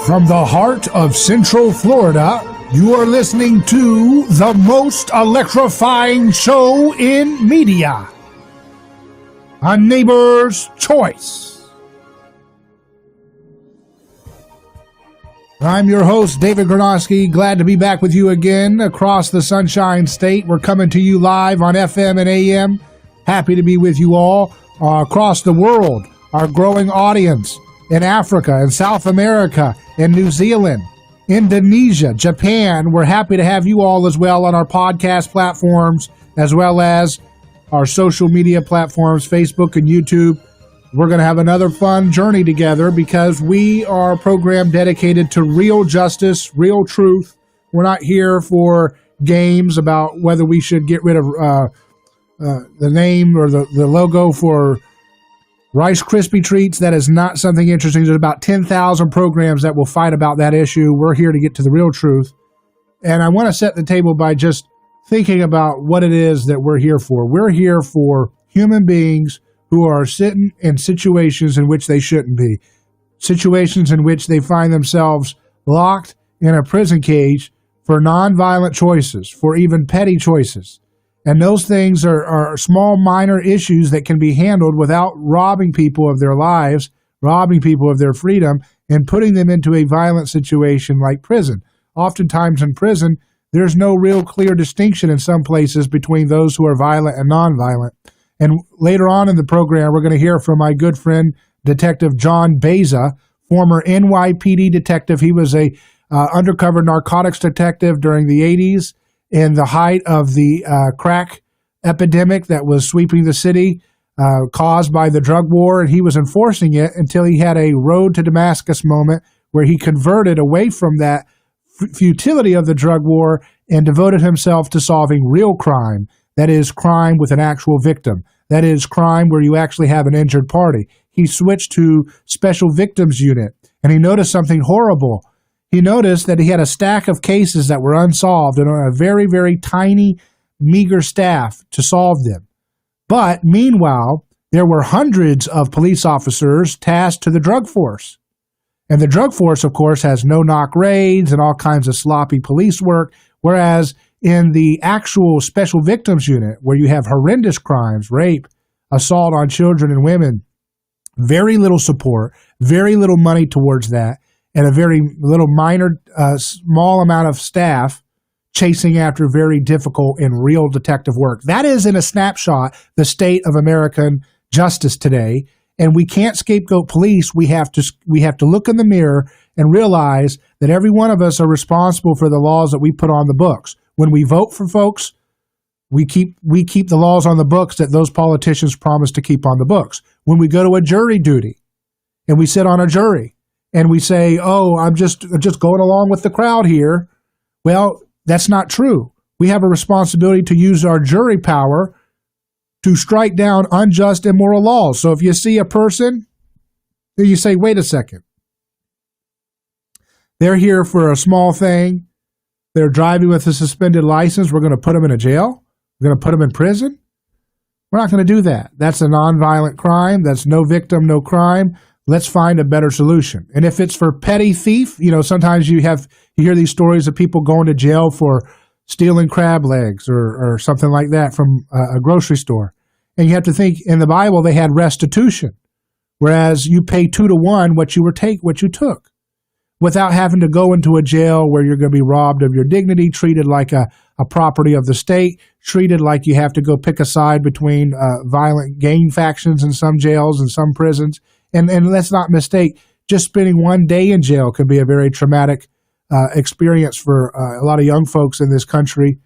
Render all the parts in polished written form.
From the heart of Central Florida, you are listening to the most electrifying show in media, A Neighbor's Choice. I'm your host, David Gornoski. Glad to be back with you again across the Sunshine State. We're coming to you live on FM and AM. Happy to be with you all across the world, our growing audience in Africa and South America, in New Zealand, Indonesia, Japan. We're happy to have you all as well on our podcast platforms, as well as our social media platforms, Facebook and YouTube. We're going to have another fun journey together because we are a program dedicated to real justice, real truth. We're not here for games about whether we should get rid of the name or the logo for Rice Krispie Treats. That is not something interesting. There's about 10,000 programs that will fight about that issue. We're here to get to the real truth. And I want to set the table by just thinking about what it is that we're here for. We're here for human beings who are sitting in situations in which they shouldn't be, situations in which they find themselves locked in a prison cage for nonviolent choices, for even petty choices. And those things are small, minor issues that can be handled without robbing people of their lives, robbing people of their freedom, and putting them into a violent situation like prison. Oftentimes in prison, there's no real clear distinction in some places between those who are violent and nonviolent. And later on in the program, we're going to hear from my good friend, Detective John Beza, former NYPD detective. He was a undercover narcotics detective during the 80s. In the height of the crack epidemic that was sweeping the city, caused by the drug war, and he was enforcing it until he had a road to Damascus moment where he converted away from that futility of the drug war and devoted himself to solving real crime. That is crime with an actual victim. That is crime where you actually have an injured party. He switched to Special Victims Unit, and he noticed something horrible. He noticed that he had a stack of cases that were unsolved and on a very, very tiny, meager staff to solve them. But meanwhile, there were hundreds of police officers tasked to the drug force. And the drug force, of course, has no-knock raids and all kinds of sloppy police work, whereas in the actual Special Victims Unit, where you have horrendous crimes, rape, assault on children and women, very little support, very little money towards that, and a very little minor, small amount of staff chasing after very difficult and real detective work. That is, in a snapshot, the state of American justice today. And we can't scapegoat police. We have to look in the mirror and realize that every one of us are responsible for the laws that we put on the books. When we vote for folks, we keep the laws on the books that those politicians promise to keep on the books. When we go to a jury duty and we sit on a jury, and we say, oh, I'm just going along with the crowd here. Well, that's not true. We have a responsibility to use our jury power to strike down unjust, immoral laws. So if you see a person, you say, wait a second. They're here for a small thing. They're driving with a suspended license. We're going to put them in a jail. We're going to put them in prison. We're not going to do that. That's a nonviolent crime. That's no victim, no crime. Let's find a better solution. And if it's for petty thief, sometimes you hear these stories of people going to jail for stealing crab legs or something like that from a grocery store. And you have to think, in the Bible, they had restitution, whereas you pay 2 to 1 what you took, without having to go into a jail where you're going to be robbed of your dignity, treated like a property of the state, treated like you have to go pick a side between violent gang factions in some jails and some prisons. And let's not mistake, just spending one day in jail can be a very traumatic experience for a lot of young folks in this country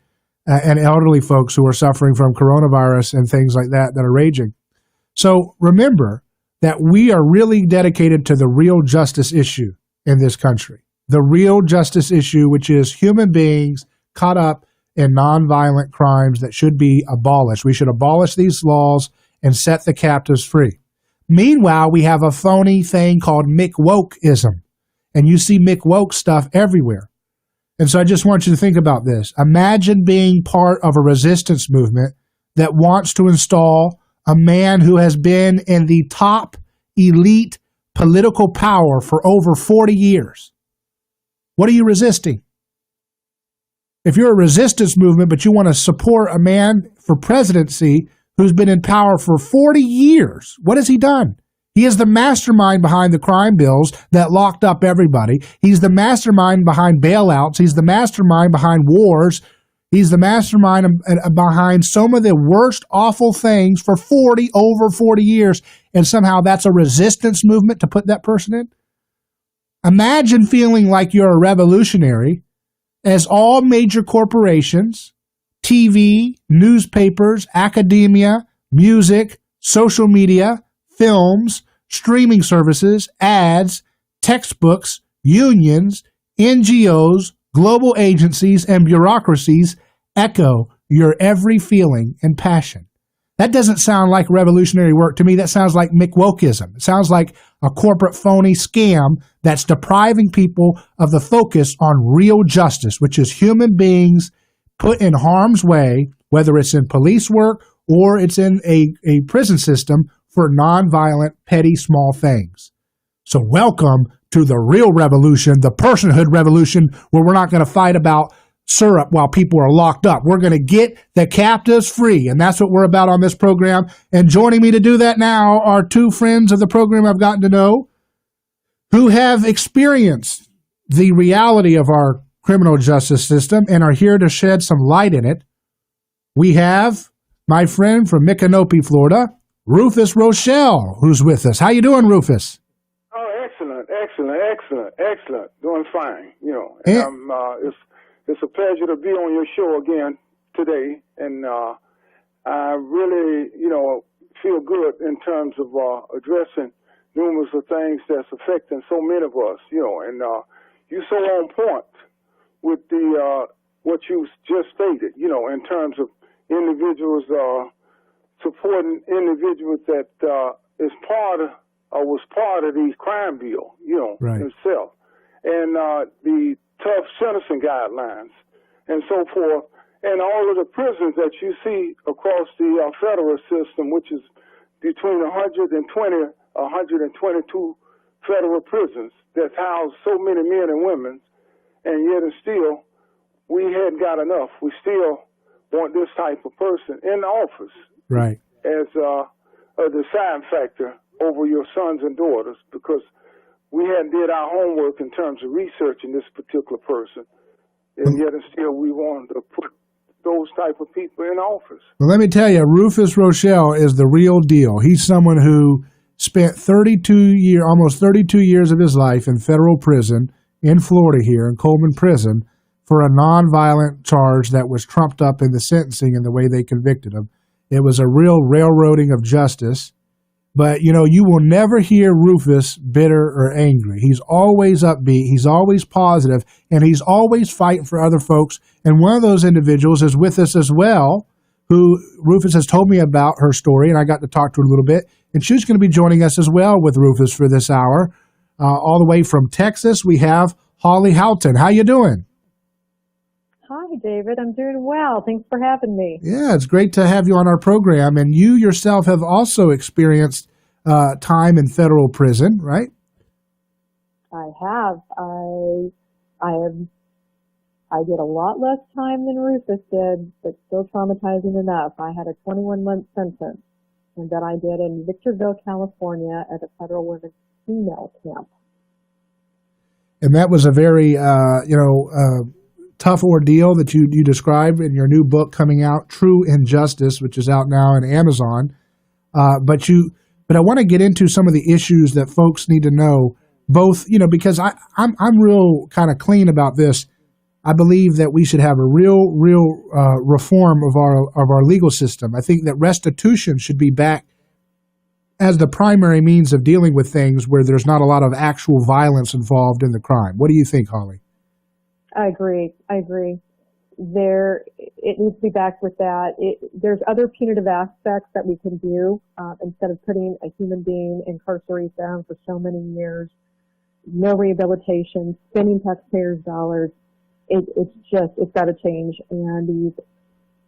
and elderly folks who are suffering from coronavirus and things like that are raging. So remember that we are really dedicated to the real justice issue in this country. The real justice issue, which is human beings caught up in nonviolent crimes that should be abolished. We should abolish these laws and set the captives free. Meanwhile, we have a phony thing called McWokeism, and you see McWoke stuff everywhere. And so I just want you to think about this. Imagine being part of a resistance movement that wants to install a man who has been in the top elite political power for over 40 years. What are you resisting? If you're a resistance movement, but you want to support a man for presidency who's been in power for 40 years, what has he done? He is the mastermind behind the crime bills that locked up everybody. He's the mastermind behind bailouts. He's the mastermind behind wars. He's the mastermind behind some of the worst, awful things for over 40 years. And somehow that's a resistance movement to put that person in. Imagine feeling like you're a revolutionary as all major corporations, TV, newspapers, academia, music, social media, films, streaming services, ads, textbooks, unions, NGOs, global agencies, and bureaucracies echo your every feeling and passion. That doesn't sound like revolutionary work to me. That sounds like McWokeism. It sounds like a corporate phony scam that's depriving people of the focus on real justice, which is human beings put in harm's way, whether it's in police work or it's in a prison system for nonviolent, petty, small things. So welcome to the real revolution, the personhood revolution, where we're not going to fight about syrup while people are locked up. We're going to get the captives free, and that's what we're about on this program. And joining me to do that now are two friends of the program I've gotten to know who have experienced the reality of our criminal justice system and are here to shed some light in it. We have my friend from Micanopy, Florida, Rufus Rochell, who's with us. How you doing, Rufus? Oh, excellent. Doing fine. And it's a pleasure to be on your show again today, and I really, feel good in terms of addressing numerous of things that's affecting so many of us. And you're so on point with the what you just stated. In terms of individuals supporting individuals that is part of or was part of the crime bill, right, itself, and the tough sentencing guidelines and so forth, and all of the prisons that you see across the federal system, which is between 122 federal prisons that house so many men and women, and yet and still we hadn't got enough. We still want this type of person in office, right, as a deciding factor over your sons and daughters, because we hadn't did our homework in terms of researching this particular person, and yet and still we wanted to put those type of people in office. Well, let me tell you, Rufus Rochell is the real deal. He's someone who spent almost 32 years of his life in federal prison in Florida here, in Coleman Prison, for a nonviolent charge that was trumped up in the sentencing and the way they convicted him. It was a real railroading of justice. But, you will will hear Rufus bitter or angry. He's always upbeat. He's always positive, and he's always fighting for other folks. And one of those individuals is with us as well, who Rufus has told me about her story, and I got to talk to her a little bit. And she's going to be joining us as well with Rufus for this hour. All the way from Texas, we have Holli Houghton. How you doing? Hi, David. I'm doing well. Thanks for having me. Yeah, it's great to have you on our program. And you yourself have also experienced time in federal prison, right? I have. I did a lot less time than Rufus did, but still traumatizing enough. I had a 21-month sentence, and that I did in Victorville, California, at a federal women's female camp. And that was a very, tough ordeal that you described in your new book coming out, True Injustice, which is out now on Amazon. But I want to get into some of the issues that folks need to know, both, because I'm real kind of clean about this. I believe that we should have a real reform of our legal system. I think that restitution should be back as the primary means of dealing with things where there's not a lot of actual violence involved in the crime. What do you think, Holli? I agree. It needs to be back with that. There's other punitive aspects that we can do instead of putting a human being incarcerated down for so many years, no rehabilitation, spending taxpayers' dollars. It's got to change. And these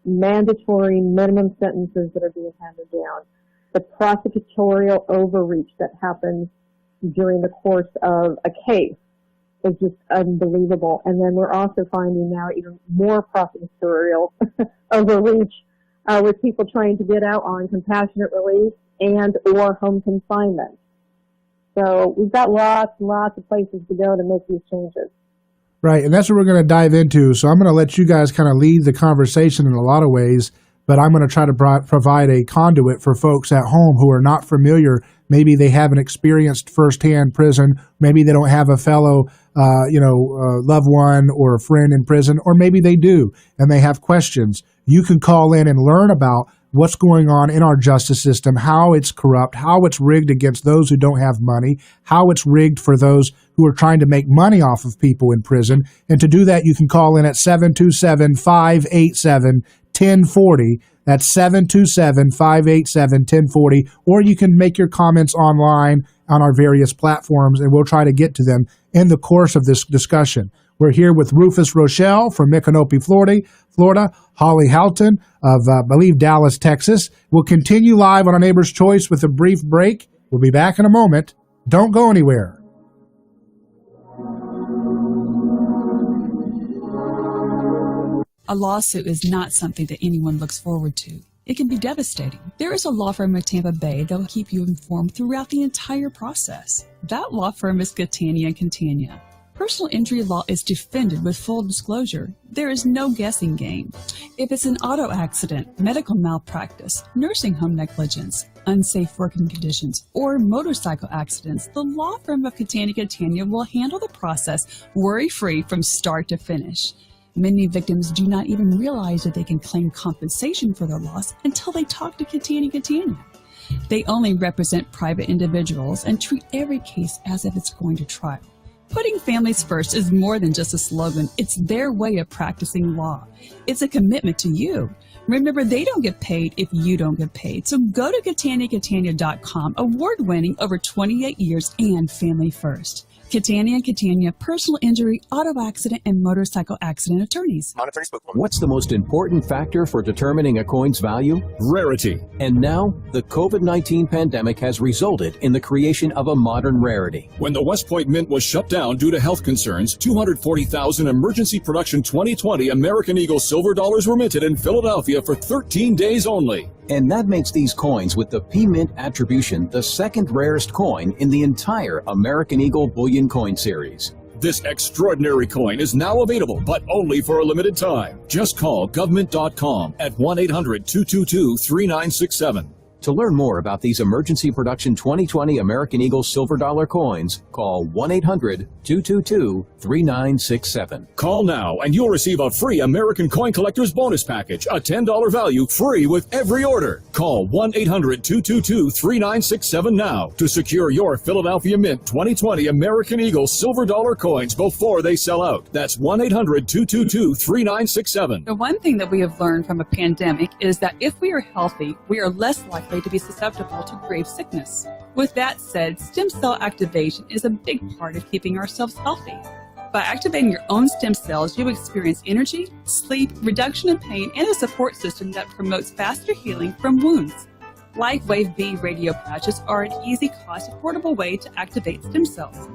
mandatory minimum sentences that are being handed down, the prosecutorial overreach that happens during the course of a case is just unbelievable. And then we're also finding now even more prosecutorial overreach with people trying to get out on compassionate release and or home confinement. So we've got lots and lots of places to go to make these changes. Right, and that's what we're going to dive into. So I'm going to let you guys kind of lead the conversation in a lot of ways, but I'm going to try to provide a conduit for folks at home who are not familiar. Maybe they haven't experienced firsthand prison. Maybe they don't have a fellow, loved one or a friend in prison, or maybe they do, and they have questions. You can call in and learn about what's going on in our justice system, how it's corrupt, how it's rigged against those who don't have money, how it's rigged for those who are trying to make money off of people in prison. And to do that, you can call in at 727-587-1040. That's 727-587-1040. Or you can make your comments online on our various platforms, and we'll try to get to them in the course of this discussion. We're here with Rufus Rochell from Micanopy, Florida, Holli Houghton of, I believe, Dallas, Texas. We'll continue live on our Neighbor's Choice with a brief break. We'll be back in a moment. Don't go anywhere. A lawsuit is not something that anyone looks forward to. It can be devastating. There is a law firm in Tampa Bay that will keep you informed throughout the entire process. That law firm is Catania & Catania. Personal injury law is defended with full disclosure. There is no guessing game. If it's an auto accident, medical malpractice, nursing home negligence, unsafe working conditions, or motorcycle accidents, the law firm of Catania & Catania will handle the process worry-free from start to finish. Many victims do not even realize that they can claim compensation for their loss until they talk to Catania & Catania. They only represent private individuals and treat every case as if it's going to trial. Putting families first is more than just a slogan. It's their way of practicing law. It's a commitment to you. Remember, they don't get paid if you don't get paid. So go to CataniaCatania.com, award-winning over 28 years and family first. Catania & Catania, personal injury, auto accident, and motorcycle accident attorneys. What's the most important factor for determining a coin's value? Rarity. And now, the COVID-19 pandemic has resulted in the creation of a modern rarity. When the West Point Mint was shut down due to health concerns, 240,000 emergency production 2020 American Eagle silver dollars were minted in Philadelphia for 13 days only. And that makes these coins with the P-Mint attribution the second rarest coin in the entire American Eagle Bullion Coin Series. This extraordinary coin is now available, but only for a limited time. Just call government.com at 1-800-222-3967. To learn more about these emergency production 2020 American Eagle silver dollar coins, call 1-800-222-3967. Call now and you'll receive a free American Coin Collector's Bonus Package, a $10 value, free with every order. Call 1-800-222-3967 now to secure your Philadelphia Mint 2020 American Eagle silver dollar coins before they sell out. That's 1-800-222-3967. The one thing that we have learned from a pandemic is that if we are healthy, we are less likely to be susceptible to grave sickness. With that said, stem cell activation is a big part of keeping ourselves healthy. By activating your own stem cells, you experience energy, sleep, reduction in pain, and a support system that promotes faster healing from wounds. LifeWave B radio patches are an easy, cost, affordable way to activate stem cells.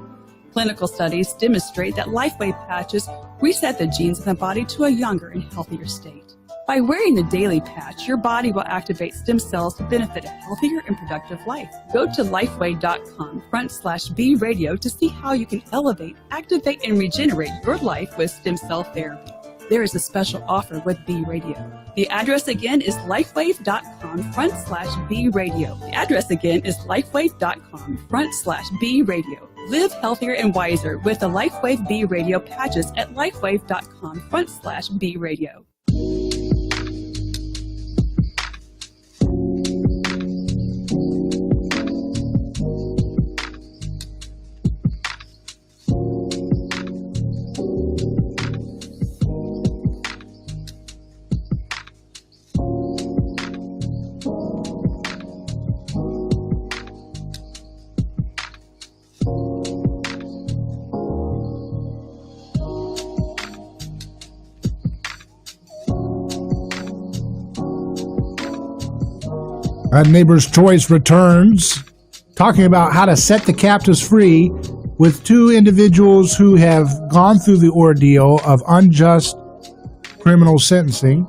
Clinical studies demonstrate that LifeWave patches reset the genes in the body to a younger and healthier state. By wearing the daily patch, your body will activate stem cells to benefit a healthier and productive life. Go to lifeway.com/B radio to see how you can elevate, activate, and regenerate your life with stem cell therapy. There is a special offer with B Radio. The address again is lifewave.com/B radio. The address again is lifewave.com/B radio. Live healthier and wiser with the LifeWave B Radio patches at lifewave.com/B radio. Neighbor's Choice returns, talking about how to set the captives free with two individuals who have gone through the ordeal of unjust criminal sentencing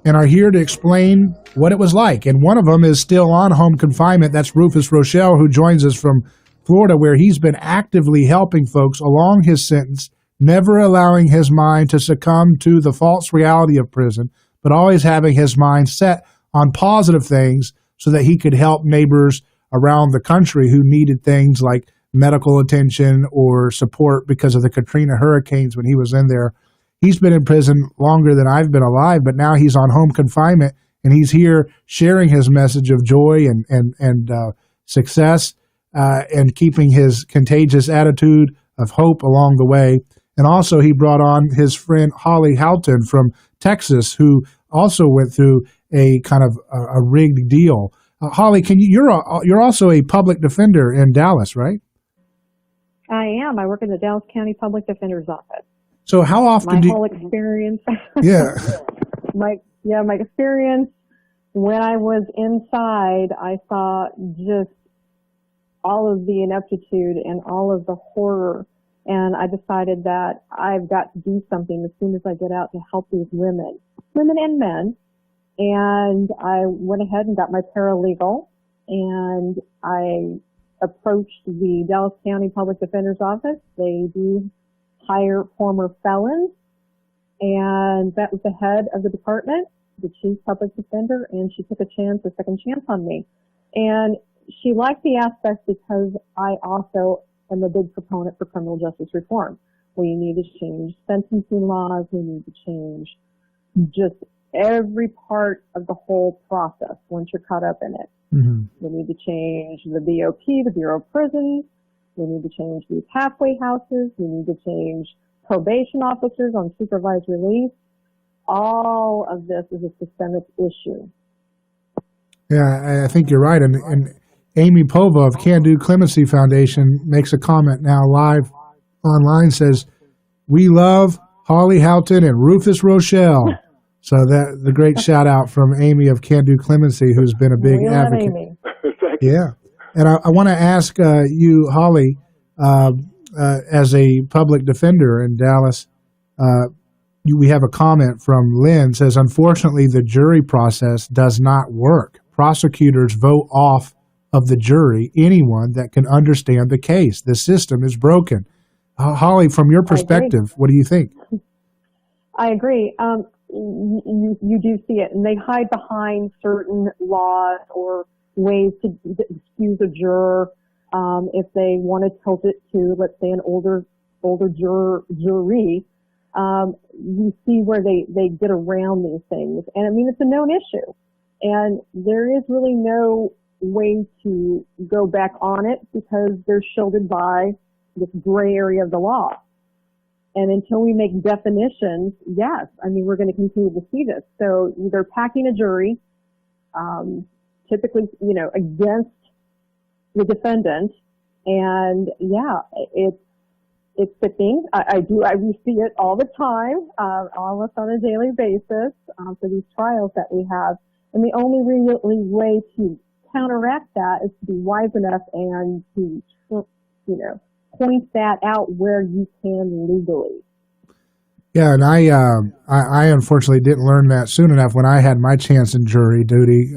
and are here to explain what it was like. And one of them is still on home confinement. That's Rufus Rochell, who joins us from Florida, where he's been actively helping folks along his sentence, never allowing his mind to succumb to the false reality of prison, but always having his mind set on positive things so that he could help neighbors around the country who needed things like medical attention or support because of the Katrina hurricanes when he was in there. He's been in prison longer than I've been alive, but now he's on home confinement, and he's here sharing his message of joy and success and keeping his contagious attitude of hope along the way. And also he brought on his friend Holli Houghton from Texas, who also went through a kind of a rigged deal. Holli, you're also a public defender in Dallas, right? I am. I work in the Dallas County Public Defender's Office. So how often my whole experience? Yeah. my experience when I was inside, I saw just all of the ineptitude and all of the horror, and I decided that I've got to do something as soon as I get out to help these women and men. And I went ahead and got my paralegal, and I approached the Dallas County Public Defender's Office. They do hire former felons, and that was the head of the department, the chief public defender, and she took a second chance on me. And she liked the aspect because I also am a big proponent for criminal justice reform. We need to change sentencing laws. We need to change just every part of the whole process once you're caught up in it. Mm-hmm. We need to change the BOP, the Bureau of Prisons. We need to change these halfway houses. We need to change probation officers on supervised release. All of this is a systemic issue. Yeah, I think you're right. And Amy Pova of Can Do Clemency Foundation makes a comment now live online, says, "We love Holli Houghton and Rufus Rochell." So that the great shout out from Amy of Can Do Clemency, who's been a big advocate. Amy. Yeah. And I want to ask you, Holli, as a public defender in Dallas, we have a comment from Lynn, says, "Unfortunately, the jury process does not work. Prosecutors vote off of the jury anyone that can understand the case. The system is broken." Holli, from your perspective, what do you think? I agree. You do see it, and they hide behind certain laws or ways to excuse a juror if they want to tilt it to, let's say, an older jury. You see where they get around these things, and I mean it's a known issue, and there is really no way to go back on it because they're shielded by this gray area of the law. And until we make definitions, yes, I mean, we're going to continue to see this. So they're packing a jury, typically, against the defendant. And yeah, it's sickening. We see it all the time, almost on a daily basis, for these trials that we have. And the only really way to counteract that is to be wise enough and to, point that out where you can legally. Yeah, and I unfortunately didn't learn that soon enough when I had my chance in jury duty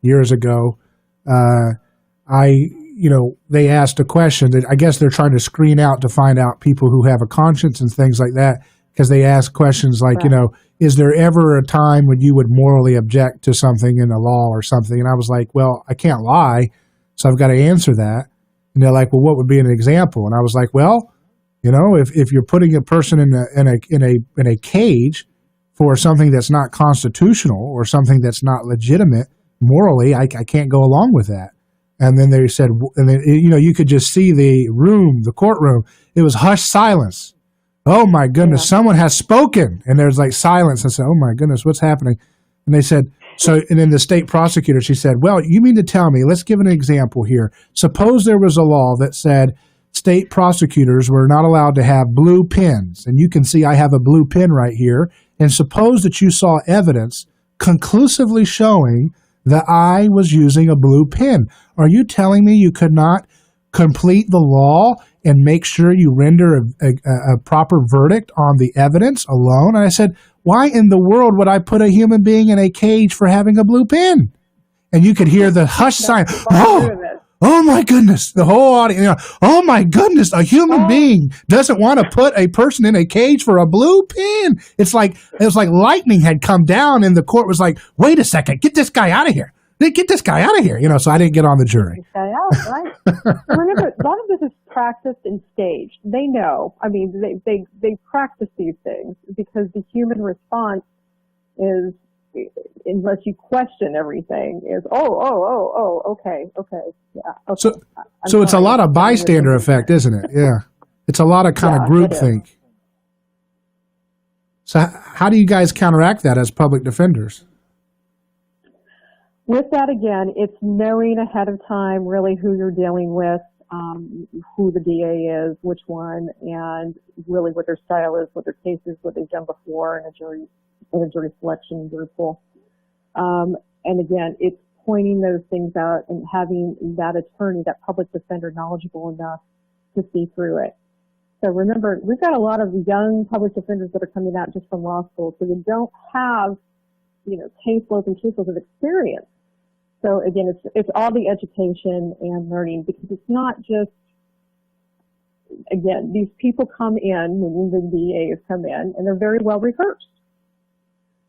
years ago. They asked a question that I guess they're trying to screen out to find out people who have a conscience and things like that, because they ask questions like, right. Is there ever a time when you would morally object to something in the law or something? And I was like, well, I can't lie, so I've got to answer that. And they're like, well, what would be an example? And I was like, well, if you're putting a person in a cage for something that's not constitutional or something that's not legitimate morally, I can't go along with that. And then they said, and then, you could just see the courtroom. It was hushed silence. Oh my goodness, someone has spoken. And there's like silence. I said, oh my goodness, what's happening? And they said, and then the state prosecutor, she said, well, you mean to tell me, let's give an example here. Suppose there was a law that said state prosecutors were not allowed to have blue pens. And you can see I have a blue pen right here. And suppose that you saw evidence conclusively showing that I was using a blue pen. Are you telling me you could not complete the law and make sure you render a proper verdict on the evidence alone. And I said, why in the world would I put a human being in a cage for having a blue pen? And you could hear the hush sign. Oh my goodness. The whole audience, oh my goodness, a human being doesn't want to put a person in a cage for a blue pen. It was like lightning had come down and the court was like, wait a second, get this guy out of here. Get this guy out of here. So I didn't get on the jury. Get this guy out, right? Remember, a lot of this is practiced and staged. They know. I mean, they practice these things because the human response is, unless you question everything, is okay, yeah. Okay. So it's a lot of bystander effect, isn't it? Yeah, it's a lot of kind of groupthink. So how do you guys counteract that as public defenders? With that, again, it's knowing ahead of time really who you're dealing with, who the DA is, which one, and really what their style is, what their case is, what they've done before in a jury selection group pool. And again, it's pointing those things out and having that attorney, that public defender, knowledgeable enough to see through it. So remember, we've got a lot of young public defenders that are coming out just from law school, so they don't have, caseloads and caseloads of experience. So again, it's all the education and learning, because it's not just, again, these people come in, when the DAs come in, and they're very well rehearsed.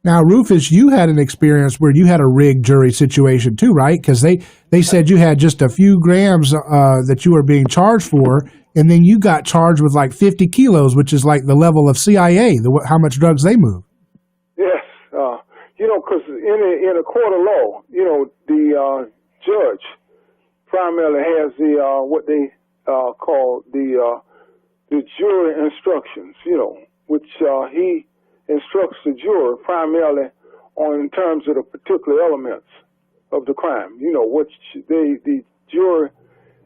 Now, Rufus, you had an experience where you had a rigged jury situation too, right? Because they said you had just a few grams that you were being charged for, and then you got charged with like 50 kilos, which is like the level of CIA, how much drugs they move. Yes, because in a court of law, the judge primarily has what they call the jury instructions, which he instructs the juror primarily in terms of the particular elements of the crime, which the juror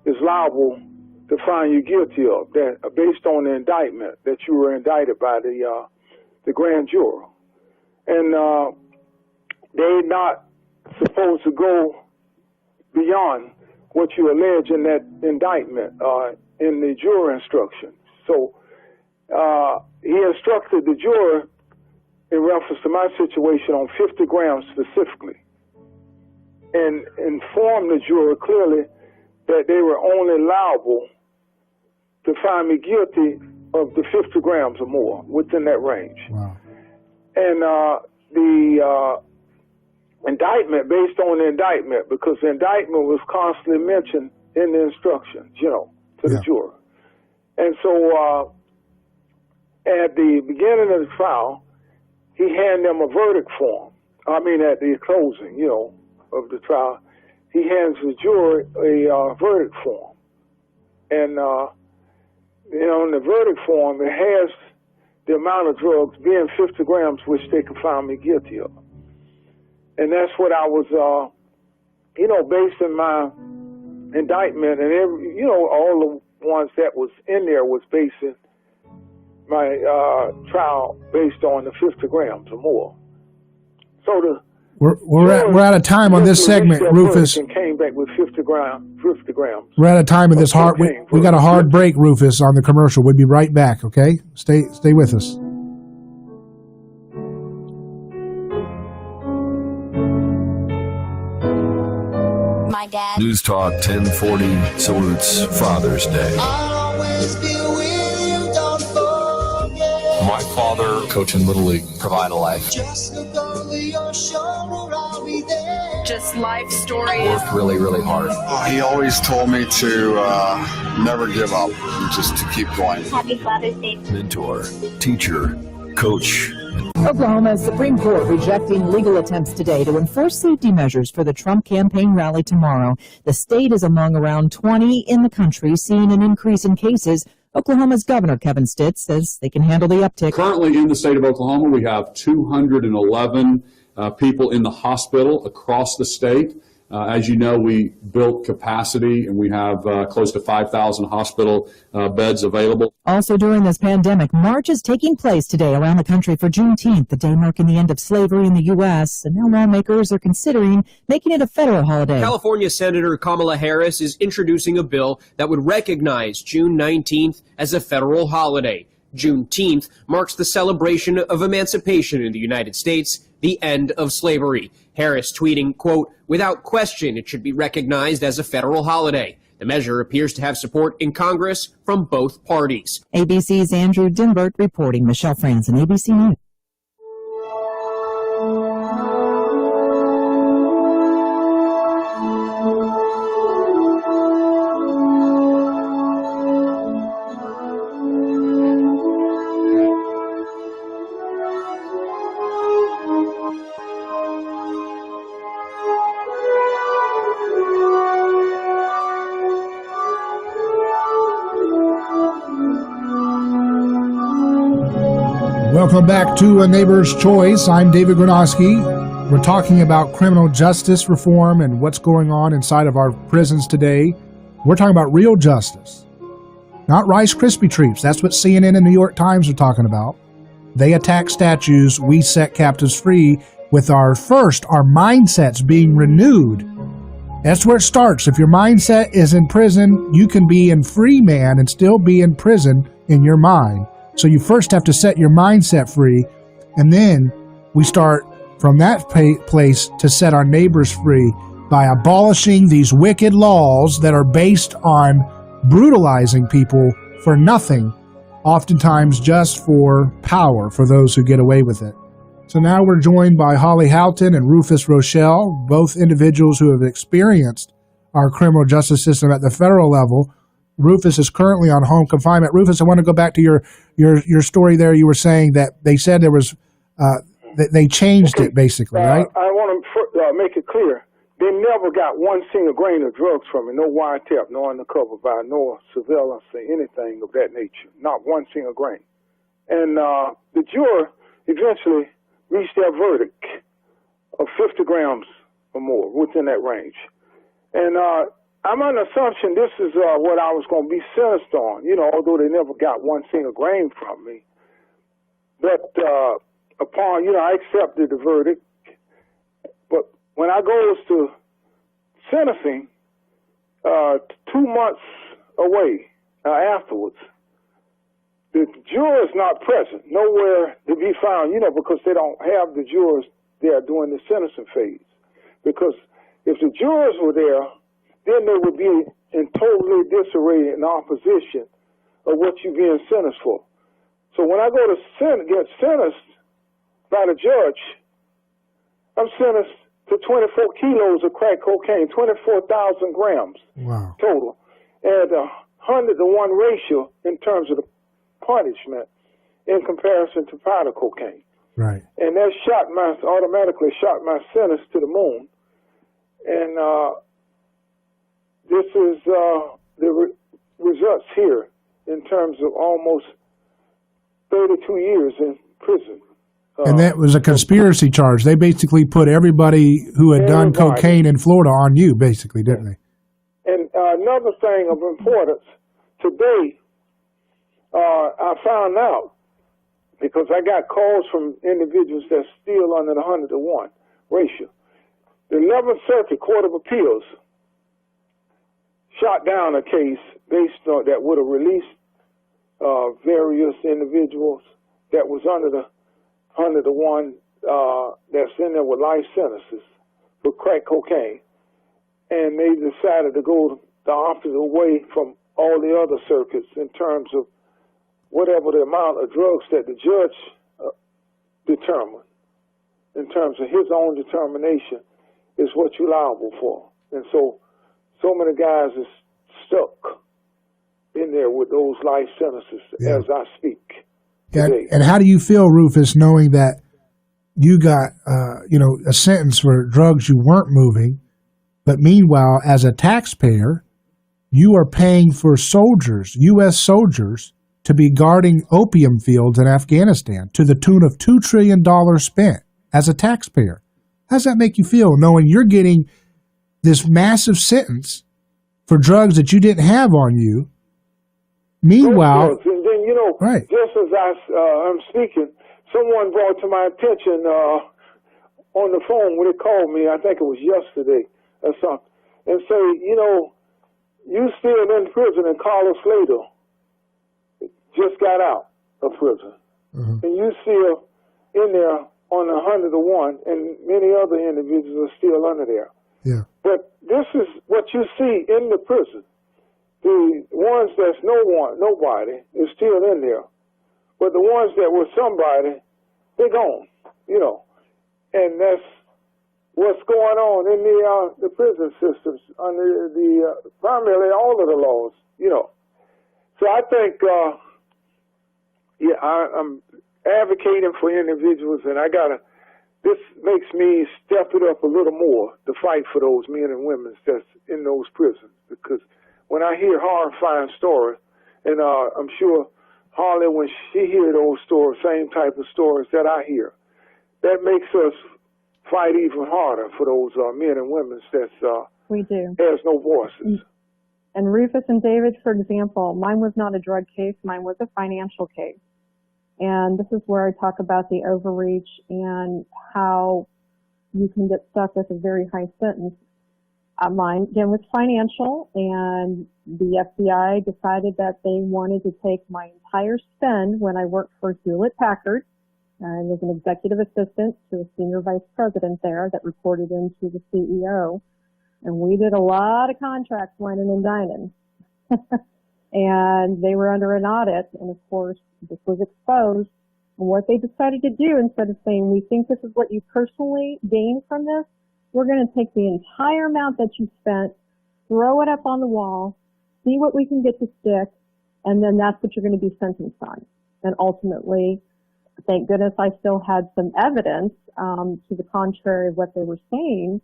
is liable to find you guilty of, that based on the indictment that you were indicted by the grand juror. And they're not supposed to go beyond what you allege in that indictment in the juror instruction. So he instructed the juror in reference to my situation on 50 grams specifically, and informed the juror clearly that they were only liable to find me guilty of the 50 grams or more within that range. Wow. And the indictment, based on the indictment, because the indictment was constantly mentioned in the instructions, to the juror. And so at the beginning of the trial, he handed them a verdict form. At the closing, of the trial, he hands the juror a verdict form. And, in the verdict form, it has the amount of drugs being 50 grams, which they could find me guilty of. And that's what I was, based on my indictment, and all the ones that was in there was basing my trial based on the 50 grams or more. So we're out of time on this segment, Rufus. And came back with 50 grams. We're out of time in this hard. We got a hard break, Rufus, on the commercial. We'll be right back. Okay, stay with us. My dad. News Talk 1040 salutes Father's Day. I'll always be with you, don't forget. My father, coaching Little League, provide a life. Just look over your shoulder, I'll be there. Just life stories. Worked really, really hard. He always told me to never give up, just to keep going. Happy Father's Day. Mentor, teacher, coach. Oklahoma's Supreme Court rejecting legal attempts today to enforce safety measures for the Trump campaign rally tomorrow. The state is among around 20 in the country seeing an increase in cases. Oklahoma's Governor Kevin Stitt says they can handle the uptick. Currently in the state of Oklahoma, we have 211 people in the hospital across the state. As you know, we built capacity and we have close to 5,000 hospital beds available. Also during this pandemic, marches taking place today around the country for Juneteenth, the day marking the end of slavery in the U.S. And now lawmakers are considering making it a federal holiday. California Senator Kamala Harris is introducing a bill that would recognize June 19th as a federal holiday. Juneteenth marks the celebration of emancipation in the United States, the end of slavery. Harris tweeting, quote, "Without question, it should be recognized as a federal holiday." The measure appears to have support in Congress from both parties. ABC's Andrew Dimbert reporting. Michelle Franzen, ABC News. Welcome back to A Neighbor's Choice. I'm David Gornoski. We're talking about criminal justice reform and what's going on inside of our prisons today. We're talking about real justice, not Rice Krispie treats. That's what CNN and New York Times are talking about. They attack statues, we set captives free, with our mindsets being renewed. That's where it starts. If your mindset is in prison, you can be in free man and still be in prison in your mind. So you first have to set your mindset free, and then we start from that place to set our neighbors free by abolishing these wicked laws that are based on brutalizing people for nothing, oftentimes just for power for those who get away with it. So now we're joined by Holli Houghton and Rufus Rochell, both individuals who have experienced our criminal justice system at the federal level. Rufus is currently on home confinement. Rufus, I want to go back to your story there. You were saying that they said there was, they changed it basically, right? I want to make it clear. They never got one single grain of drugs from me. No wiretap, no undercover buy, no surveillance or anything of that nature. Not one single grain. And the juror eventually reached their verdict of 50 grams or more within that range. And I'm on the assumption this is what I was going to be sentenced on, although they never got one single grain from me. But upon, I accepted the verdict. But when I goes to sentencing, 2 months away afterwards, the juror is not present, nowhere to be found, because they don't have the jurors there during the sentencing phase. Because if the jurors were there, then they would be in totally disarray in opposition of what you're being sentenced for. So when I go to get sentenced by the judge, I'm sentenced to 24 kilos of crack cocaine, 24,000 grams total, and a 100-to-1 ratio in terms of the punishment in comparison to powder cocaine. Right. And that automatically shot my sentence to the moon. And this is the results here in terms of almost 32 years in prison. And that was a conspiracy charge. They basically put everybody who had done cocaine in Florida on you, basically, didn't they? And another thing of importance, today I found out, because I got calls from individuals that's still under the 100-to-1 ratio. The 11th Circuit Court of Appeals shot down a case based on that would have released various individuals that was under the 100-to-1 that's in there with life sentences for crack cocaine, and they decided to go the opposite way from all the other circuits in terms of whatever the amount of drugs that the judge determined, in terms of his own determination, is what you're liable for. And so many guys is stuck in there with those life sentences as I speak today. And how do you feel, Rufus, knowing that you got, a sentence for drugs you weren't moving, but meanwhile, as a taxpayer, you are paying for soldiers, U.S. soldiers, to be guarding opium fields in Afghanistan to the tune of $2 trillion spent as a taxpayer? How does that make you feel, knowing you're getting this massive sentence for drugs that you didn't have on you. Meanwhile, and then, you know, right. just as I'm speaking, someone brought to my attention on the phone when they called me, I think it was yesterday or something, and say, you know, you still in prison, and Carlos Slater just got out of prison. And you still in there on 101, and many other individuals are still under there. Yeah. But this is what you see in the prison. The ones that's nobody is still in there. But the ones that were somebody, they're gone, you know. And that's what's going on in the prison systems under the primarily all of the laws, you know. So I think, I'm advocating for individuals, and this makes me step it up a little more to fight for those men and women that's in those prisons. Because when I hear horrifying stories, and I'm sure Holli, when she hears those stories, same type of stories that I hear, that makes us fight even harder for those men and women that's we do. There's no voices. And Rufus and David, for example, mine was not a drug case, mine was a financial case. And this is where I talk about the overreach and how you can get stuck with a very high sentence. Mine, again, was financial, and the FBI decided that they wanted to take my entire spend when I worked for Hewlett-Packard. I was an executive assistant to a senior vice president there that reported into the CEO. And we did a lot of contracts whining and dining. And they were under an audit, and of course, this was exposed. And what they decided to do, instead of saying, we think this is what you personally gained from this, we're going to take the entire amount that you spent, throw it up on the wall, see what we can get to stick, and then that's what you're going to be sentenced on. And ultimately, thank goodness I still had some evidence to the contrary of what they were saying,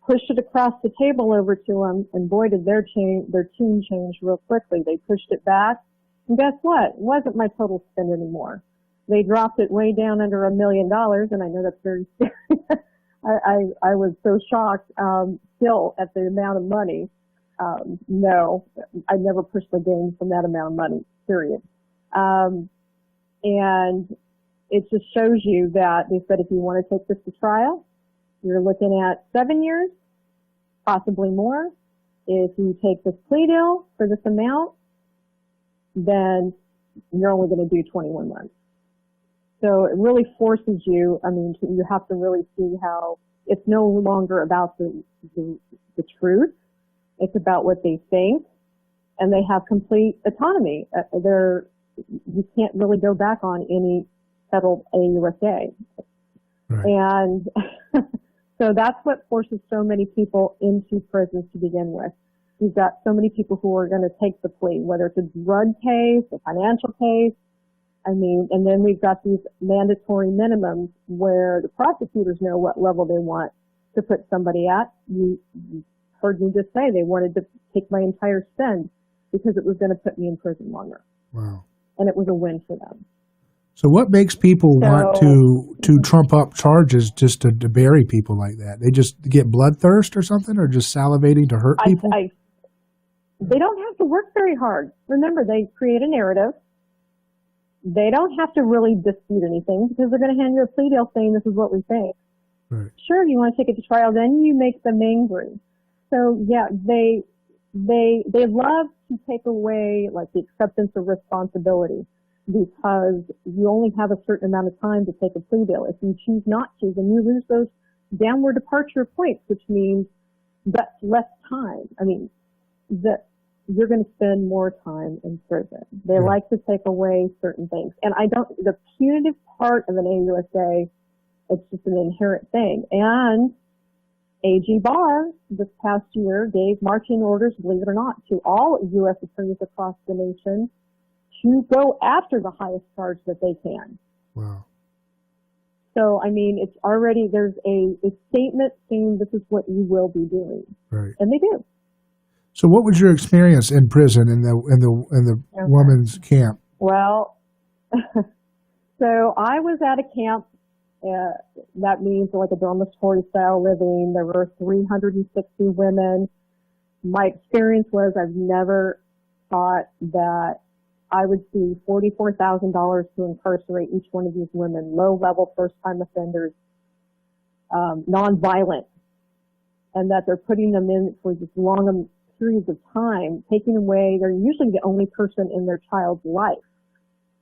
pushed it across the table over to them, and boy, did their tune change real quickly. They pushed it back, and guess what? It wasn't my total spend anymore. They dropped it way down under $1 million, and I know that's very scary. I was so shocked still at the amount of money. No, I never personally gained from that amount of money, period. And it just shows you that they said if you want to take this to trial, you're looking at 7 years, possibly more. If you take this plea deal for this amount, then you're only going to do 21 months. So it really forces you, you have to really see how it's no longer about the truth. It's about what they think, and they have complete autonomy. You can't really go back on any settled AUSA. Right. And so that's what forces so many people into prisons to begin with. You've got so many people who are going to take the plea, whether it's a drug case, a financial case. And then we've got these mandatory minimums where the prosecutors know what level they want to put somebody at. You heard me just say they wanted to take my entire spend because it was going to put me in prison longer. Wow. And it was a win for them. So what makes people want to trump up charges just to bury people like that? They just get bloodthirst or something, or just salivating to hurt people? They don't have to work very hard. Remember, they create a narrative. They don't have to really dispute anything because they're going to hand you a plea deal saying this is what we think. Right. Sure, if you want to take it to trial, then you make them angry. So yeah, they love to take away like the acceptance of responsibility because you only have a certain amount of time to take a plea deal. If you choose not to, then you lose those downward departure points, which means that's less time. That you're going to spend more time in prison. They like to take away certain things. And the punitive part of an AUSA, it's just an inherent thing. And AG Barr this past year gave marching orders, believe it or not, to all U.S. attorneys across the nation to go after the highest charge that they can. Wow. So, it's already, there's a statement saying this is what you will be doing. Right. And they do. So what was your experience in prison in the women's camp? Well, so I was at a camp That means like a dormitory style living. There were 360 women. My experience was I've never thought that I would see $44,000 to incarcerate each one of these women, low-level first-time offenders, non-violent, and that they're putting them in for this long periods of time, taking away, they're usually the only person in their child's life,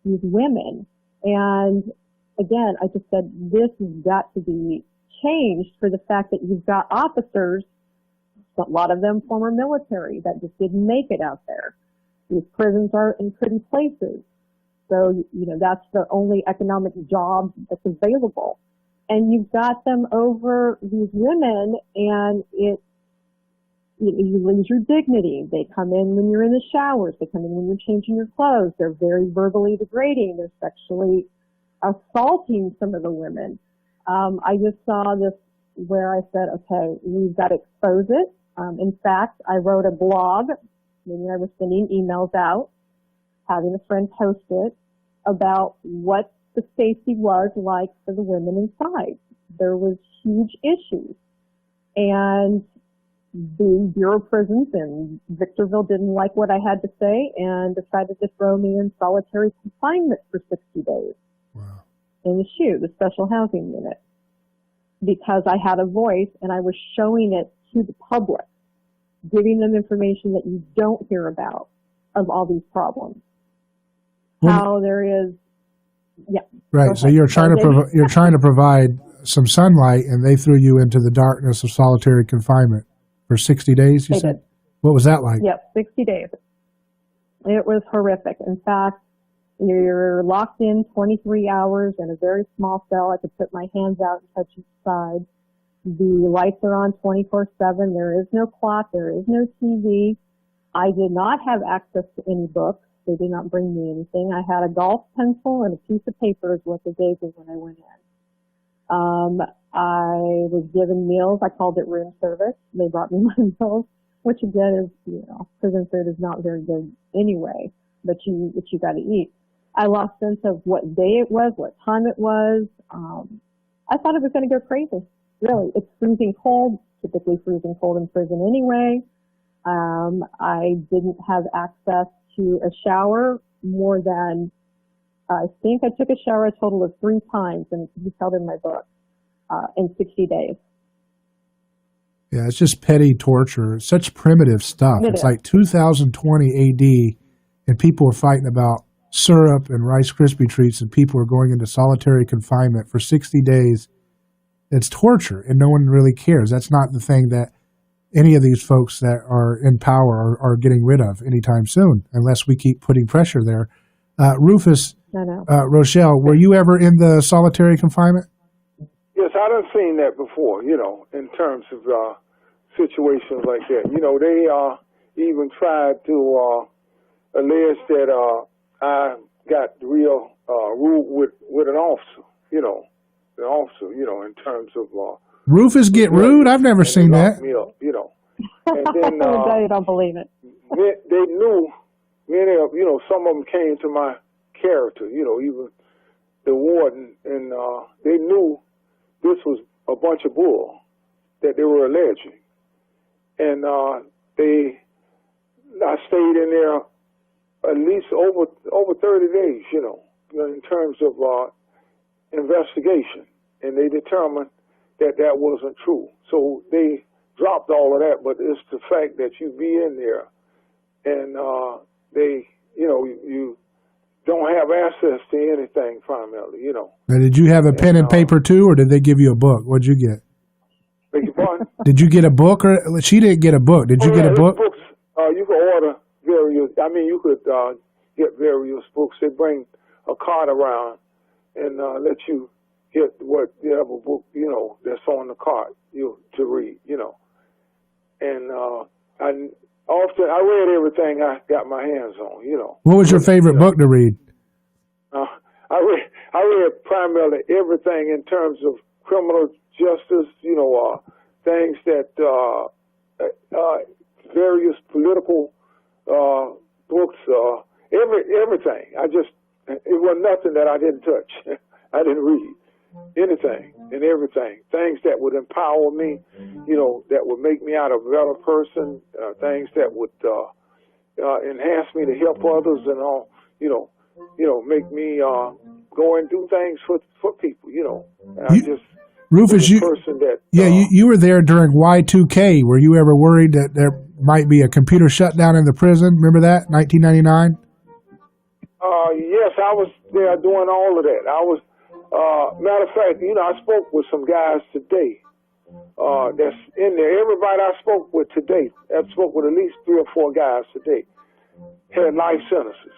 these women. And again, I just said, this has got to be changed for the fact that you've got officers, a lot of them former military, that just didn't make it out there. These prisons are in pretty places. So, that's the only economic job that's available. And you've got them over these women, and you lose your dignity. They come in when you're in the showers. They come in when you're changing your clothes. They're very verbally degrading. They're sexually assaulting some of the women. I just saw this where I said, okay, we've got to expose it. In fact, I wrote a blog. Maybe I was sending emails out, having a friend post it, about what the safety was like for the women inside. There was huge issues. And the Bureau of Prisons in Victorville didn't like what I had to say and decided to throw me in solitary confinement for 60 days. Wow. In the SHU, the Special Housing Unit, because I had a voice and I was showing it to the public, giving them information that you don't hear about of all these problems. How there is, yeah. Right. So you're trying to provide some sunlight, and they threw you into the darkness of solitary confinement for 60 days. You said. What was that like? Yep, 60 days. It was horrific. In fact, you're locked in 23 hours in a very small cell. I could put my hands out and touch each side. The lights are on 24/7. There is no clock. There is no TV. I did not have access to any books. They did not bring me anything. I had a golf pencil and a piece of paper is what they gave me when I went in. I was given meals. I called it room service. They brought me my meals, which again is, prison food is not very good anyway, but you got to eat. I lost sense of what day it was, what time it was. I thought it was going to go crazy. Really, it's freezing cold, typically freezing cold in prison anyway. I didn't have access to a shower more than, I think I took a shower a total of 3 times, and it's detailed in my book, in 60 days. Yeah, it's just petty torture. It's such primitive stuff. It's like 2020 AD, and people are fighting about syrup and Rice Krispie treats, and people are going into solitary confinement for 60 days. It's torture, and no one really cares. That's not the thing that any of these folks that are in power are getting rid of anytime soon, unless we keep putting pressure there. Rufus, Rochell, were you ever in the solitary confinement? Yes, I done seen that before, in terms of situations like that. They even tried to allege that I got real rude with an officer, an officer, in terms of Rufus get rude? I've never seen that. Me up, And then you don't believe it. They knew many of some of them came to my character, even the warden, and they knew this was a bunch of bull that they were alleging. And I stayed in there at least over 30 days, in terms of investigation, and they determined that wasn't true. So they dropped all of that, but it's the fact that you be in there and they, you don't have access to anything primarily, Now, did you have a pen and paper too, or did they give you a book? What'd you get? Beg your pardon? Did you get a book? Or she didn't get a book. Did you get a book? Books, you can order various, you could get various books. They bring a card around and let you get whatever book, that's on the card to read, And I read everything I got my hands on, What was your favorite book to read? I read primarily everything in terms of criminal justice, things that various political books, everything. It was nothing that I didn't touch. I didn't read. anything and everything. Things that would empower me, that would make me out a better person, things that would enhance me to help others and all, make me go and do things for people, Rufus, you were there during Y2K. Were you ever worried that there might be a computer shutdown in the prison? Remember that, 1999? Yes, I was there doing all of that. I was, matter of fact, I spoke with some guys today that's in there. Everybody I spoke with today, I spoke with at least 3 or 4 guys today, had life sentences.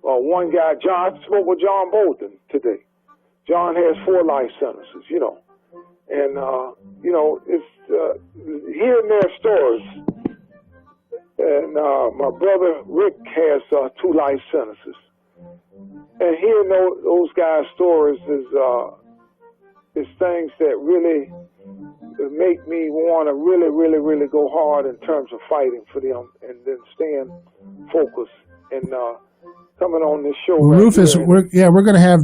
One guy, John, I spoke with John Bolton today. John has 4 life sentences, and, it's hearing their stories. And my brother Rick has 2 life sentences. And hearing those guys' stories is things that really make me want to really, really, really go hard in terms of fighting for them and then staying focused and coming on this show. Well, Rufus, we're going to have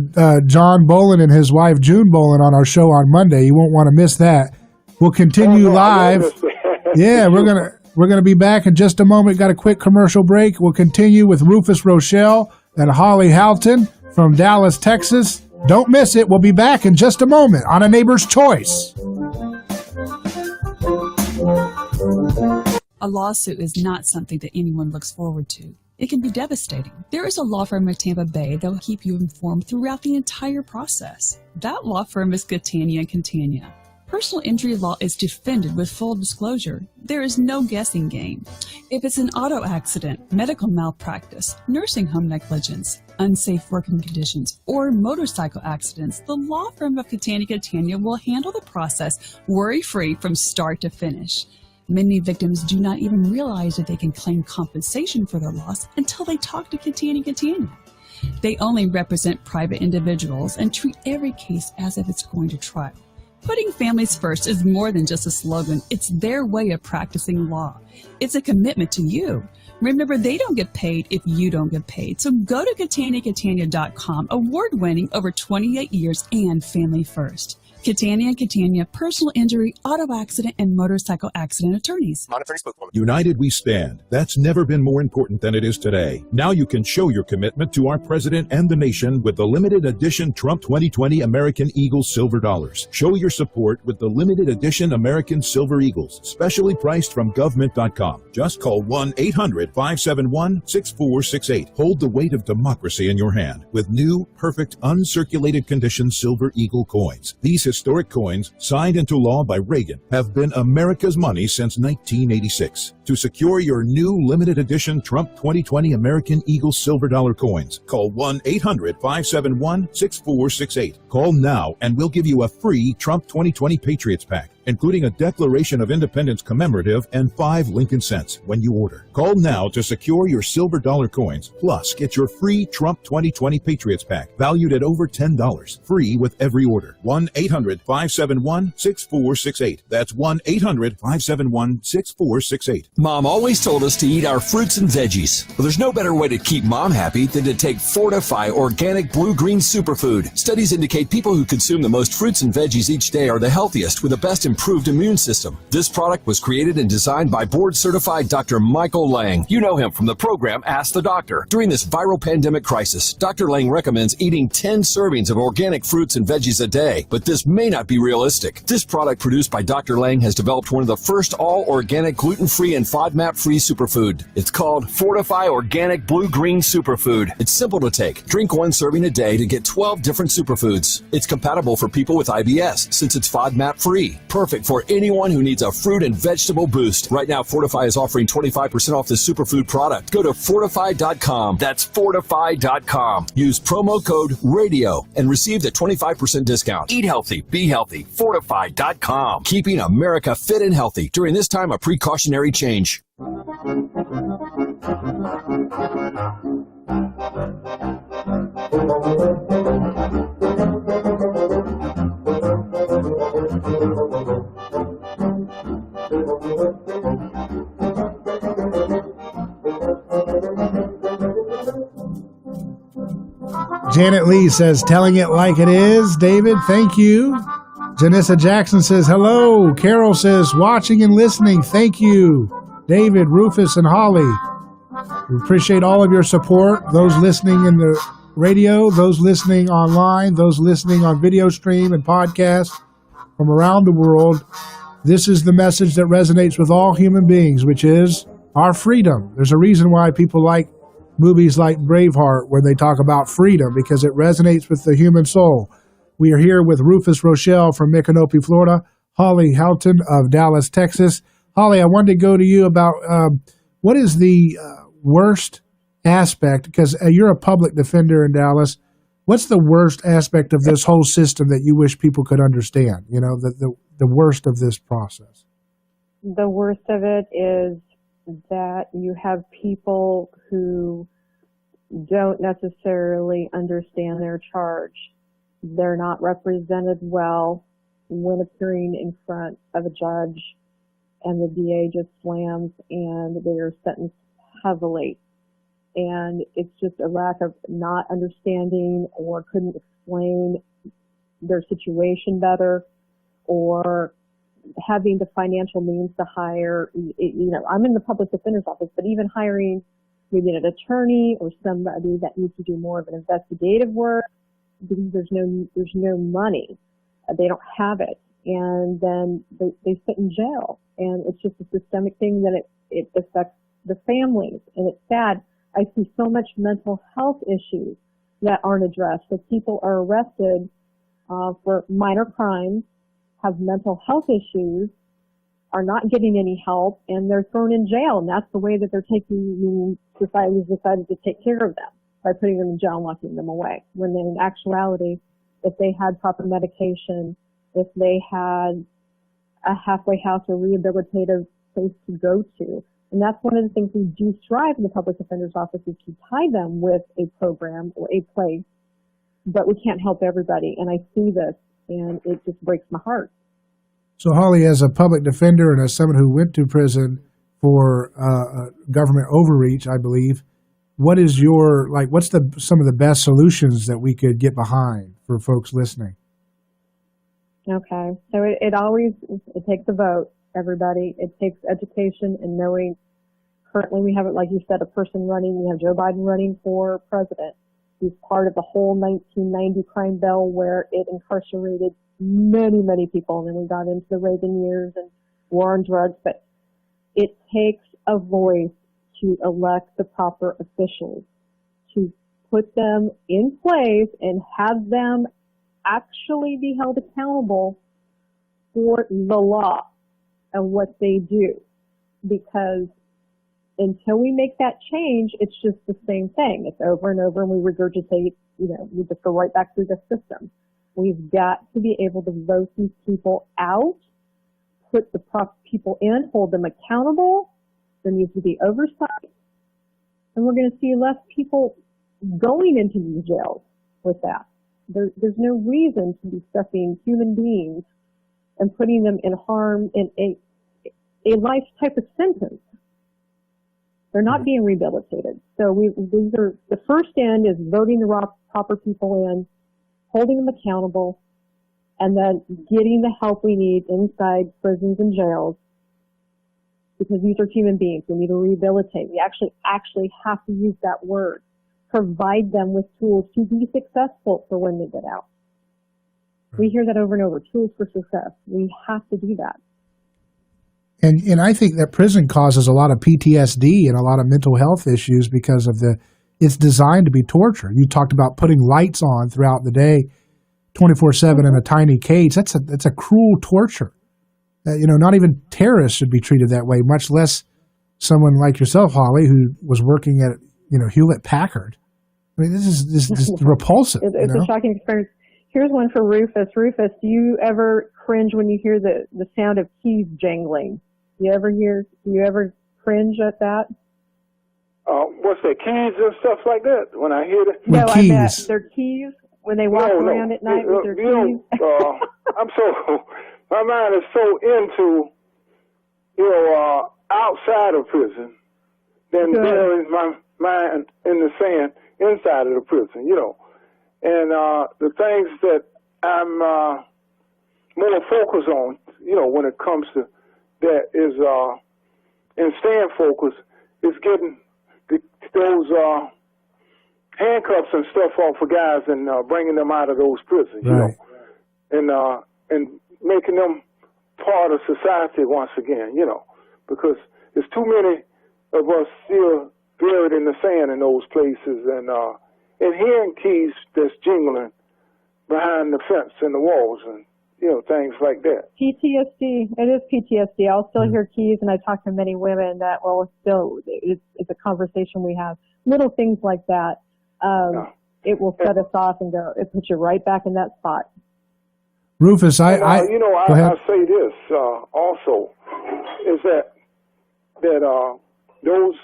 John Bolin and his wife June Bolin on our show on Monday. You won't want to miss that. We'll continue live. Yeah, we're going to be back in just a moment. Got a quick commercial break. We'll continue with Rufus Rochell and Holli Houghton from Dallas, Texas. Don't miss it. We'll be back in just a moment on A Neighbor's Choice. A lawsuit is not something that anyone looks forward to. It can be devastating. There is a law firm in Tampa Bay that will keep you informed throughout the entire process. That law firm is Catania & Catania. Personal injury law is defended with full disclosure. There is no guessing game. If it's an auto accident, medical malpractice, nursing home negligence, unsafe working conditions, or motorcycle accidents, the law firm of Catania & Catania will handle the process worry-free from start to finish. Many victims do not even realize that they can claim compensation for their loss until they talk to Catania & Catania. They only represent private individuals and treat every case as if it's going to trial. Putting families first is more than just a slogan. It's their way of practicing law. It's a commitment to you. Remember, they don't get paid if you don't get paid. So go to CataniaCatania.com, award-winning over 28 years and family first. Catania & Catania, personal injury, auto accident, and motorcycle accident attorneys. United we stand. That's never been more important than it is today. Now you can show your commitment to our president and the nation with the limited edition Trump 2020 American Eagle Silver Dollars. Show your support with the limited edition American Silver Eagles, specially priced from government.com. Just call 1-800-571-6468. Hold the weight of democracy in your hand with new, perfect, uncirculated condition Silver Eagle coins. These historic coins, signed into law by Reagan, have been America's money since 1986. To secure your new limited edition Trump 2020 American Eagle Silver Dollar coins, call 1-800-571-6468. Call now and we'll give you a free Trump 2020 Patriots Pack, including a Declaration of Independence commemorative and 5 Lincoln cents when you order. Call now to secure your silver dollar coins, plus get your free Trump 2020 Patriots Pack, valued at over $10, free with every order. 1-800-571-6468. That's 1-800-571-6468. Mom always told us to eat our fruits and veggies. Well, there's no better way to keep Mom happy than to take Fortify Organic Blue-Green Superfood. Studies indicate people who consume the most fruits and veggies each day are the healthiest with the best improved immune system. This product was created and designed by board-certified Dr. Michael Lang. You know him from the program Ask the Doctor. During this viral pandemic crisis, Dr. Lang recommends eating 10 servings of organic fruits and veggies a day, but this may not be realistic. This product produced by Dr. Lang has developed one of the first all-organic, gluten-free, and FODMAP-free superfood. It's called Fortify Organic Blue-Green Superfood. It's simple to take. Drink 1 serving a day to get 12 different superfoods. It's compatible for people with IBS since it's FODMAP-free. Perfect for anyone who needs a fruit and vegetable boost. Right now, Fortify is offering 25% off this superfood product. Go to Fortify.com. That's Fortify.com. Use promo code RADIO and receive the 25% discount. Eat healthy, be healthy. Fortify.com. Keeping America fit and healthy during this time of precautionary change. Janet Lee says, telling it like it is. David, thank you. Janissa Jackson says, hello. Carol says, watching and listening. Thank you. David, Rufus, and Holly. We appreciate all of your support. Those listening in the radio, those listening online, those listening on video stream and podcast from around the world. This is the message that resonates with all human beings, which is our freedom. There's a reason why people like movies like Braveheart, where they talk about freedom, because it resonates with the human soul. We are here with Rufus Rochell from Micanopy, Florida, Holli Houghton of Dallas, Texas. Holli, I wanted to go to you about what is the worst aspect, because you're a public defender in Dallas. What's the worst aspect of this whole system that you wish people could understand, you know, the worst of this process? The worst of it is that you have people who don't necessarily understand their charge. They're not represented well when appearing in front of a judge, and the DA just slams and they are sentenced heavily. And it's just a lack of not understanding, or couldn't explain their situation better, or having the financial means to hire, you know, I'm in the public defender's office, but even hiring maybe an attorney or somebody that needs to do more of an investigative work, because there's no money. They don't have it. And then they sit in jail. And it's just a systemic thing that it affects the families. And it's sad. I see so much mental health issues that aren't addressed. So people are arrested for minor crimes, have mental health issues, are not getting any help, and they're thrown in jail. And that's the way that they're taking, society's decided to take care of them, by putting them in jail and locking them away. When in actuality, if they had proper medication, if they had a halfway house or rehabilitative place to go to. And that's one of the things we do strive in the public defender's office, is to tie them with a program or a place. But we can't help everybody. And I see this, and it just breaks my heart. So, Holli, as a public defender and as someone who went to prison for government overreach, I believe, what is your, what's some of the best solutions that we could get behind for folks listening? Okay. So it takes a vote, everybody. It takes education and knowing. Currently we have, like you said, a person running. We have Joe Biden running for president. He's part of the whole 1990 crime bill, where it incarcerated many, many people. And then we got into the Reagan years and war on drugs. But it takes a voice to elect the proper officials, to put them in place and have them actually be held accountable for the law and what they do. Because until we make that change, it's just the same thing. It's over and over, and we regurgitate, we just go right back through the system. We've got to be able to vote these people out, put the proper people in, hold them accountable. There needs to be oversight. And we're going to see less people going into these jails with that. There's no reason to be stuffing human beings and putting them in harm in a life type of sentence. They're not being rehabilitated. So the first end is voting the proper people in, holding them accountable, and then getting the help we need inside prisons and jails, because these are human beings. We need to rehabilitate. We actually have to use that word. Provide them with tools to be successful for when they get out. We hear that over and over, tools for success. We have to do that. And I think that prison causes a lot of PTSD and a lot of mental health issues because of it's designed to be torture. You talked about putting lights on throughout the day, 24/7 in a tiny cage. That's a cruel torture. Not even terrorists should be treated that way, much less someone like yourself, Holli, who was working at, Hewlett Packard. I mean, this is just repulsive. It's a shocking experience. Here's one for Rufus. Rufus, do you ever cringe when you hear the sound of keys jangling? Do you ever cringe at that? What's that, keys and stuff like that? When I hear that? No, I bet their keys when they walk around at night with their keys. My mind is so into, outside of prison, than there is my mind in the sand inside of the prison, And the things that I'm more focused on, when it comes to that is, and staying focused, is getting those handcuffs and stuff off of guys and bringing them out of those prisons, and making them part of society once again, because there's too many of us still buried in the sand in those places, and hearing keys that's jingling behind the fence and the walls, and things like that. PTSD. It is PTSD. I'll still hear keys, and I talk to many women that it's a conversation we have. Little things like that. It will set us off and go. It puts you right back in that spot. Rufus, I say this also is that those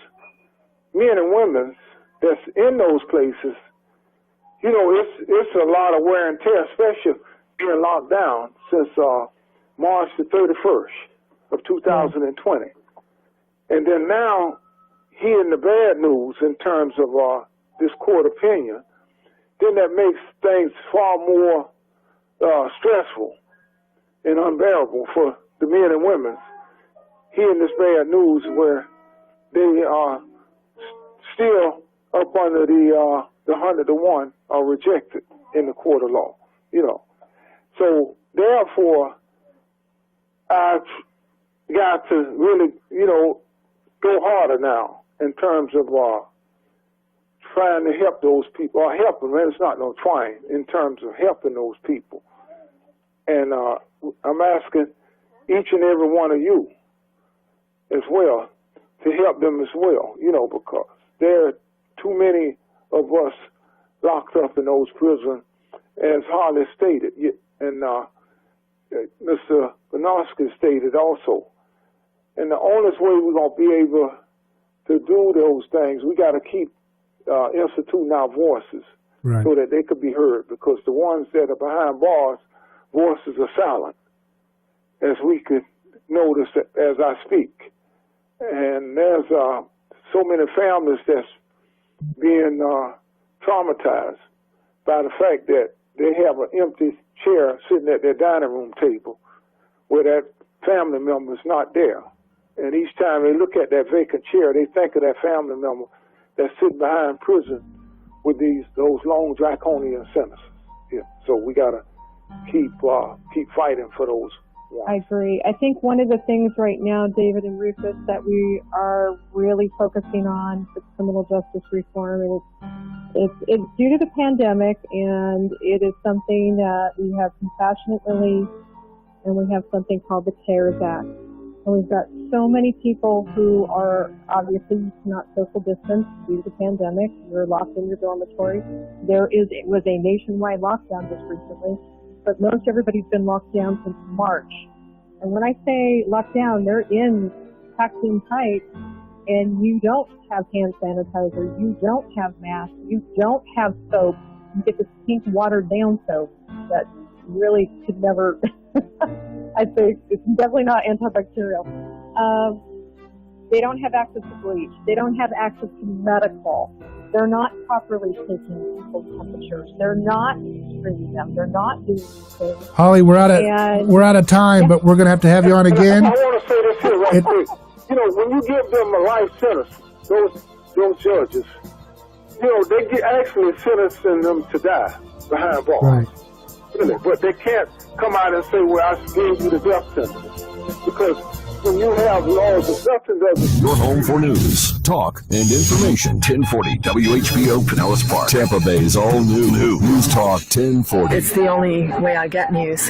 men and women that's in those places, it's a lot of wear and tear, especially being locked down since March the 31st of 2020. And then now hearing the bad news in terms of this court opinion, then that makes things far more stressful and unbearable for the men and women hearing this bad news where they are still up under the 100-to-1 are rejected in the court of law, So therefore, I've got to really, go harder now in terms of trying to help those people, or helping, it's not no trying, in terms of helping those people. And I'm asking each and every one of you as well to help them as well, because there are too many of us locked up in those prisons, as Holli stated, and Mr. Gornoski stated also. And the only way we're going to be able to do those things, we got to keep instituting our voices so that they could be heard, because the ones that are behind bars, voices are silent, as we could notice as I speak. And there's so many families that's being traumatized by the fact that they have an empty chair sitting at their dining room table where that family member is not there. And each time they look at that vacant chair, they think of that family member that's sitting behind prison with those long draconian sentences. Yeah. So we got to keep fighting for those ones. I agree. I think one of the things right now, David and Rufus, that we are really focusing on with criminal justice reform, and it's due to the pandemic, and it is something that we have compassionate release, and we have something called the CARES Act. And we've got so many people who are obviously not social distance due to the pandemic. You're locked in your dormitory. It was a nationwide lockdown just recently, but most everybody's been locked down since March. And when I say locked down, they're packed in tight, and you don't have hand sanitizer, you don't have masks, you don't have soap. You get this pink watered down soap that really could never, I'd say it's definitely not antibacterial. They don't have access to bleach. They don't have access to medical. They're not properly taking people's temperatures. They're not screening them. They're not doing these things. Holli, we're out of time, but we're going to have you on again. I want to say this here right quick. When you give them a life sentence, those judges, they actually sentencing them to die behind bars. Right. Really, but they can't come out and say, well, I gave you the death sentence. Because when you have laws of nothing doesn't... Your home for news, talk, and information. 1040 WHBO Pinellas Park. Tampa Bay's all new News Talk 1040. It's the only way I get news.